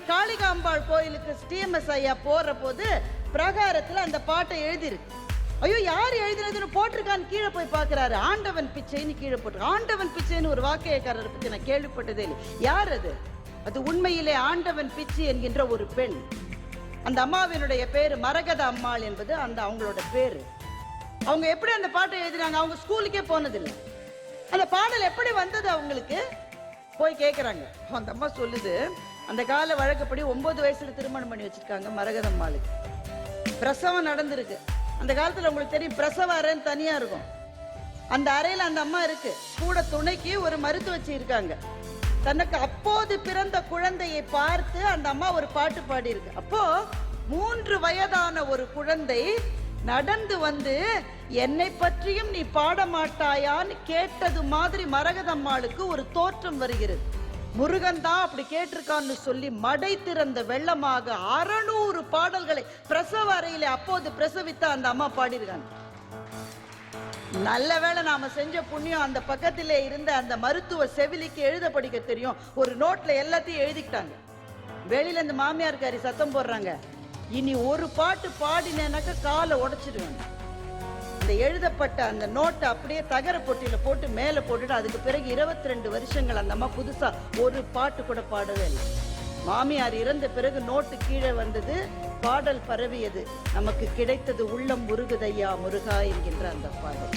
காளிகாம்பாள் கோயிலுக்கு ஸ்ரீஎம்எஸ் ஐயா போற போது பிரகாரத்துல அந்த பாட்டை எழுதிருக்கு. ஐயோ, யார் எழுதினதுன்னு போட்டிருக்கான்னு கீழே போய் பார்க்கிறாரு. ஆண்டவன் பிச்சைன்னு கீழே போட்டு, ஆண்டவன் பிச்சைன்னு ஒரு வாக்கியக்காரரை பத்தி நான் கேள்விப்பட்டதே இல்லை. யார் அது? அது உண்மையிலே ஆண்டவன் பிச்சை என்கின்ற ஒரு பெண். அந்த அம்மாவினுடைய பேரு மரகத அம்மாள் என்பது அந்த அவங்களோட பேரு. அவங்க எப்படி அந்த பாட்டை எழுதினாங்க? அவங்க ஸ்கூலுக்கே போனதில்லை. அந்த பாடல் எப்படி வந்தது அவங்களுக்கு? போய் கேட்குறாங்க. அந்த அம்மா சொல்லுது, அந்த கால வழக்கப்படி 9 வயசுல திருமணம் பண்ணி வச்சிருக்காங்க மரகத அம்மாளுக்கு. பிரசவம் நடந்திருக்கு. அந்த காலத்துல உங்களுக்கு தெரியும், பிரசவ அறைன்னு தனியா இருக்கும். அந்த அறையில அந்த அம்மா இருக்கு. கூட துணைக்கு ஒரு மருத்துவச்சி இருக்காங்க. தனக்கு அப்போது பிறந்த குழந்தையை பார்த்து அந்த அம்மா ஒரு பாட்டு பாடி இருக்கு. அப்போ 3 வயதான ஒரு குழந்தை நடந்து வந்து என்னை பற்றியும் நீ பாட மாட்டாயான்னு கேட்டது மாதிரி மரகதம்மாளுக்கு ஒரு தோற்றம் வருகிறது. முருகன் தான் அப்படி கேட்டிருக்கான்னு சொல்லி மடை திறந்த வெள்ளமாக 600 பாடல்களை பிரசவ அறையில அப்போது பிரசவித்த அந்த அம்மா பாடியிருக்காங்க. நல்ல வேளை நாம செஞ்ச புண்ணியம், அந்த பக்கத்திலே இருந்த அந்த மருத்துவ செவிலிக்கு எழுத படிக்க தெரியும். ஒரு நோட்ல எல்லாத்தையும் எழுதிக்கிட்டாங்க. வெளியில இந்த மாமியார்காரி சத்தம் போடுறாங்க, இனி ஒரு பாட்டு பாடினேனாக்க காலை உடைச்சிடுவாங்க. அந்த எழுதப்பட்ட அந்த நோட்டை அப்படியே தகர பொட்டியில போட்டு மேல போட்டுட்டு அதுக்கு பிறகு 22 வருஷங்கள் அந்த அம்மா புதுசா ஒரு பாட்டு கூட பாடவே இல்லை. மாமியார் இறந்த பிறகு நோட்டு கீழே வந்தது, பாடல் பரவியது, நமக்கு கிடைத்தது உள்ளம் முருகுதையா முருகா என்கின்ற அந்த பாடல்.